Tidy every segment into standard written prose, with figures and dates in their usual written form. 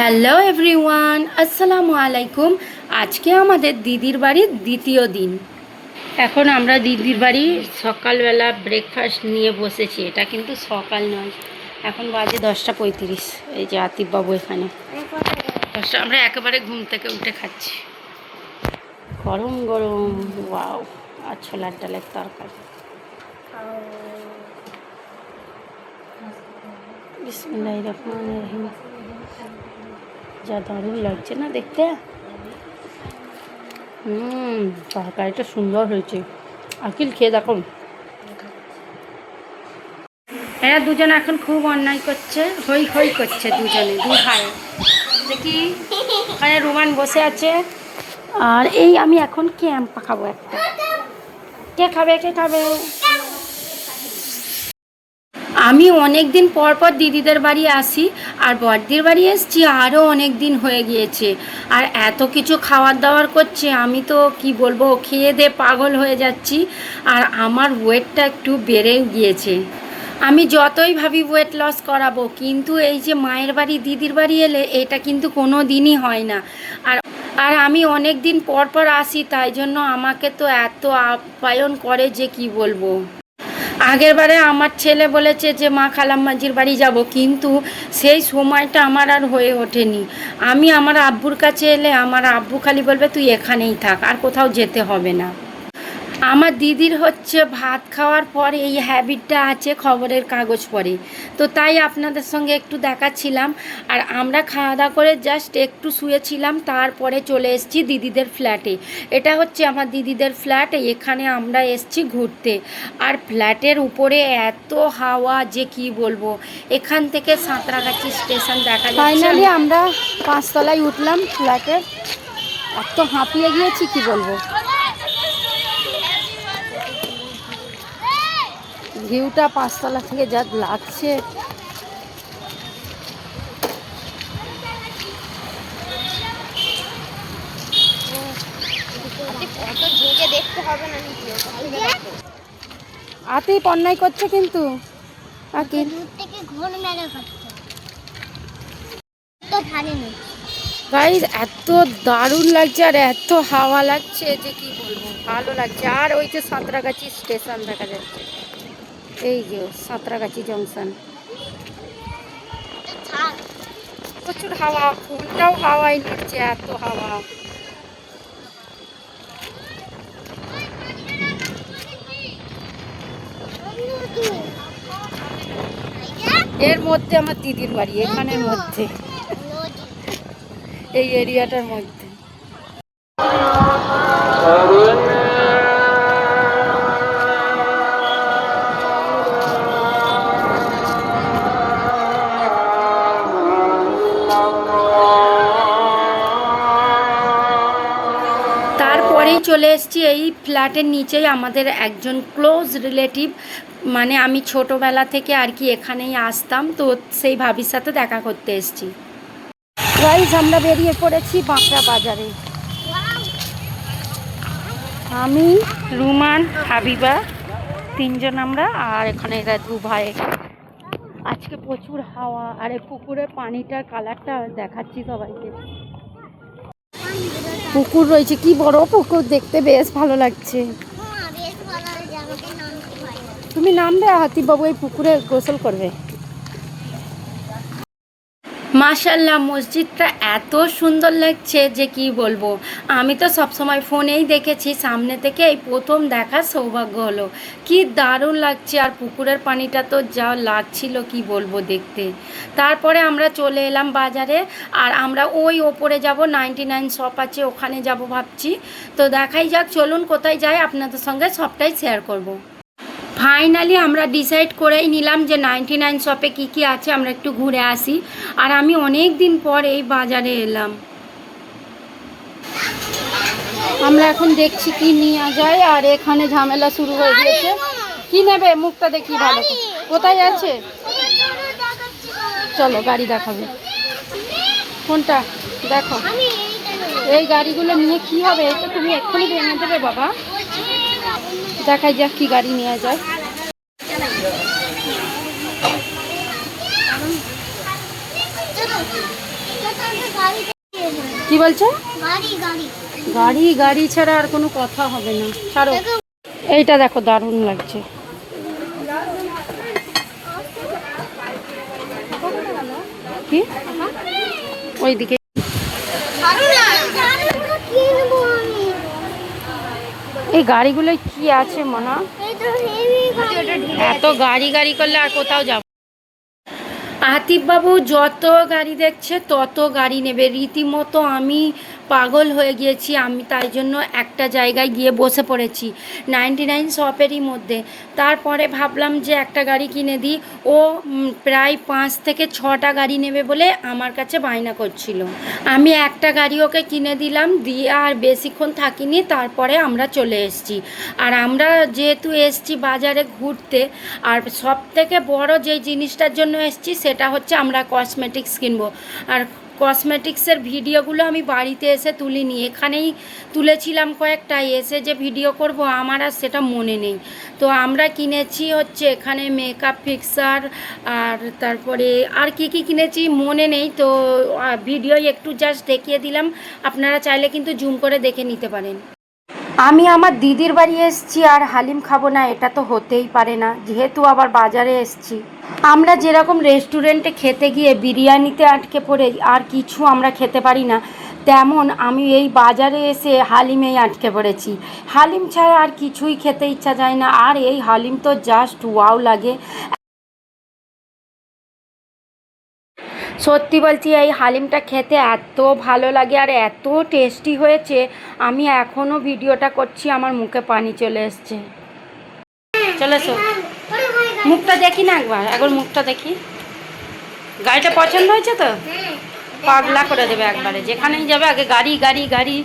Hello everyone, আসসালামু আলাইকুম। আজকে আমাদের দিদির বাড়ির দ্বিতীয় দিন। এখন আমরা দিদির বাড়ি সকালবেলা ব্রেকফাস্ট নিয়ে বসেছি। এটা কিন্তু সকাল নয়, এখন বাজে 10:35। এই যে আতিফবাবু এখানে 10টা, আমরা একেবারে ঘুম থেকে উঠে খাচ্ছি গরম গরম ওয়াও, আর ছোলার ডালের তরকারি। বিসমিল্লাহির রহমানির রহিম। যা দারুণ লাগছে না দেখতে। তরকারিটা সুন্দর হয়েছে। আকিল খেয়ে দেখো। এরা দুজনে এখন খুব অন্যায় করছে, হই হই করছে দুজনে, দু ভাই। দেখি ওখানে রোমান বসে আছে, আর এই আমি এখন ক্যাম্প খাবো একটা। কে খাবে কে খাবে? আমি অনেক দিন পর পর দিদিদের বাড়ি আসি, আর বড়দির বাড়ি এসছি আরও অনেক দিন হয়ে গিয়েছে। আর এত কিছু খাবার দাবার করছে, আমি তো কি বলবো, খেয়ে দিয়ে পাগল হয়ে যাচ্ছি। আর আমার ওয়েটটা একটু বেড়েও গিয়েছে। আমি যতই ভাবি ওয়েট লস করাবো, কিন্তু এই যে মায়ের বাড়ি দিদির বাড়ি এলে এটা কিন্তু কোনো দিনই হয় না। আর আর আমি অনেক দিন পর পর আসি, তাই জন্য আমাকে তো এত আপ্যায়ন করে যে কি বলবো। আগের বারে আমার ছেলে বলেছে যে মা খালাম্মাজির বাড়ি যাব, কিন্তু সেই সময়টা আমার আর হয়ে ওঠেনি। আমি আমার আব্বুর কাছে এলে আমার আব্বু খালি বলবে তুই এখানেই থাক, আর কোথাও যেতে হবে না। আমার দিদির হচ্ছে ভাত খাওয়ার পর এই হ্যাবিটটা আছে, খবরের কাগজ পড়ে। তো তাই আপনাদের সঙ্গে একটু দেখাচ্ছিলাম। আর আমরা খাওয়া দাওয়া করে জাস্ট একটু শুয়েছিলাম, তারপরে চলে এসেছি দিদিদের ফ্ল্যাটে। এটা হচ্ছে আমার দিদিদের ফ্ল্যাট, এখানে আমরা এসেছি ঘুরতে। আর ফ্ল্যাটের উপরে এত হাওয়া যে কি বলবো। এখান থেকে সাঁতরাগাছি স্টেশন দেখা যায়। ফাইনালি আমরা 5তলায় উঠলাম ফ্ল্যাটের। এত হাঁপিয়ে গিয়েছি কি বলবো। ভিউটা 5তলা থেকে যা লাগছে। আতিফ অন্যায় করছে কিন্তু। গাইস এত দারুণ লাগছে আর এত হাওয়া লাগছে যে কি বলবো, ভালো লাগছে। আর ওই যে সাঁতরাগাছি স্টেশন দেখা যাচ্ছে, এই যে সাঁতরাগাছি জংশন। প্রচুর হাওয়া, ফোনটাও হাওয়ায় নড়ছে, এত হাওয়া। এর মধ্যে আমার দিদির বাড়ি, এখানের মধ্যে, এই এরিয়াটার মধ্যে। তারপরেই চলে এসেছি এই ফ্ল্যাটের নিচেই আমাদের একজন ক্লোজ রিলেটিভ, মানে আমি ছোটোবেলা থেকে আর কি এখানেই আসতাম, তো সেই ভাবির সাথে দেখা করতে এসেছি। গাইস আমরা বেরিয়ে পড়েছি বাঁকড়া বাজারে। আমি, রুমান, হাবিবা, তিনজন আমরা। আর এখানে এরা দু ভাই। আজকে প্রচুর হাওয়া, আর এই পুকুরের পানিটার কালারটা দেখাচ্ছি সবাইকে। পুকুর রয়েছে, কি বড় পুকুর, দেখতে বেশ ভালো লাগছে। তুমি নামবে, হাতিবাবু এই পুকুরে গোসল করবে। মাশাআল্লাহ, মসজিদটা এত সুন্দর লাগছে যে কি বলবো। আমি তো সবসময় ফোনেই দেখেছি, সামনে থেকে এই প্রথম দেখার সৌভাগ্য হলো। কি দারুণ লাগছে, আর পুকুরের পানিটা তো যা লাগছিল কি বলবো দেখতে। তারপরে আমরা চলে এলাম বাজারে, আর আমরা ওই ওপরে যাব, 99 শপ আছে ওখানে যাব ভাবছি। তো দেখাই যাক, চলুন কোথায় যাই, আপনাদের সঙ্গে সবটাই শেয়ার করব। ফাইনালি আমরা ডিসাইড করেই নিলাম যে 99 শপে কী কী আছে আমরা একটু ঘুরে আসি। আর আমি অনেক দিন পর এই বাজারে এলাম। আমরা এখন দেখছি কি নিয়ে যায়, আর এখানে ঝামেলা শুরু হয়ে গিয়েছে। কি নেবে মুখটা দেখি ভালো, কোথায় আছে চলো গাড়ি দেখাবে। কোনটা দেখো, এই গাড়িগুলো নিয়ে কি হবে, এটা তুমি এক্ষুনি ভেঙে দেবে বাবা। দেখাই যাক কি গাড়ি নিয়ে যায়। কি বলছো? গাড়ি গাড়ি গাড়ি গাড়ি ছাড়া আর কোনো কথা হবে না, ছাড়ো। এইটা দেখো, দারুণ লাগছে। কি ওইদিকে এই গাড়িগুলো কি আছে মনে হয়? এত গাড়ি গাড়ি করলে আর কোথাও যাব। আতিফবাবু যত গাড়ি দেখছে তত গাড়ি নেবে, রীতিমতো আমি পাগল হয়ে গিয়েছি। আমি তাই জন্য একটা জায়গায় গিয়ে বসে পড়েছি 99 শপেরই মধ্যে। তারপরে ভাবলাম যে একটা গাড়ি কিনে দিই। ও প্রায় 5 থেকে 6টা গাড়ি নেবে বলে আমার কাছে বায়না করছিল। আমি একটা গাড়ি ওকে কিনে দিলাম, দিয়ে আর বেশিক্ষণ থাকিনি, তারপরে আমরা চলে এসেছি। আর আমরা যেহেতু এসেছি বাজারে ঘুরতে, আর সব থেকে বড় যে জিনিসটার জন্য এসেছি সেটা হচ্ছে আমরা কসমেটিক্স কিনবো। আর কসমেটিক্সের ভিডিওগুলো আমি বাড়িতে এসে তুলিনি, এখানেই তুলেছিলাম কয়েকটা। এসে যে ভিডিও করব আমার আর সেটা মনে নেই। তো আমরা কিনেছি হচ্ছে এখানে মেকআপ ফিক্সার, আর তারপরে আর কি কি কিনেছি মনে নেই। তো ভিডিও একটু জাস্ট দেখিয়ে দিলাম, আপনারা চাইলে কিন্তু জুম করে দেখে নিতে পারেন। আমি আমার দিদির বাড়ি এসেছি আর হালিম খাবো না, এটা তো হতেই পারে না, যেহেতু আবার বাজারে এসেছি। আমরা যেরকম রেস্টুরেন্টে খেতে গিয়ে বিরিয়ানিতে আটকে পড়ে আর কিছু আমরা খেতে পারি না, তেমন আমি এই বাজারে এসে হালিমেই আটকে পড়েছি। হালিম ছাড়া আর কিছুই খেতে ইচ্ছা যায় না, আর এই হালিম তো জাস্ট ওয়াও লাগে। সত্যি বলছি, এই হালিমটা খেতে এত ভালো লাগে আর এত টেস্টি হয়েছে, আমি এখনও ভিডিওটা করছি আমার মুখে পানি চলে এসছে। চলে এসো, মুখটা দেখি না, একবার একবার মুখটা দেখি। গাড়িটা পছন্দ হয়েছে তো? পাগলা করে দেবে একবারে, যেখানেই যাবে আগে গাড়ি গাড়ি গাড়ি।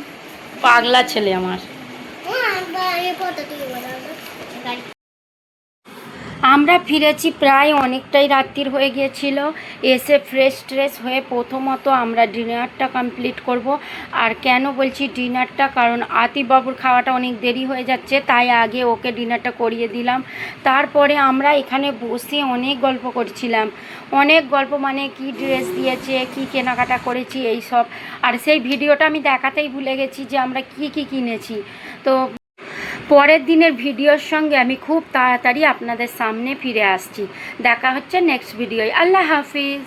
পাগলা ছেলে আমার। আমরা ফিরেছি প্রায় অনেকটাই রাত্রির হয়ে গিয়েছিল। এসে ফ্রেশ ট্রেশ হয়ে প্রথমত আমরা ডিনারটা কমপ্লিট করব। আর কেন বলছি ডিনারটা, কারণ আতিফবাবুর খাওয়াটা অনেক দেরি হয়ে যাচ্ছে, তাই আগে ওকে ডিনারটা করিয়ে দিলাম। তারপরে আমরা এখানে বসে অনেক গল্প করছিলাম, অনেক গল্প মানে কি ড্রেস দিয়েছে, কি কেনাকাটা করেছি এই সব। আর সেই ভিডিওটা আমি দেখাতেই ভুলে গেছি যে আমরা কি কি কিনেছি। তো পরের দিনের ভিডিওর সঙ্গে আমি খুব তাড়াতাড়ি আপনাদের সামনে ফিরে আসছি। দেখা হচ্ছে নেক্সট ভিডিওয়। আল্লাহ হাফিজ।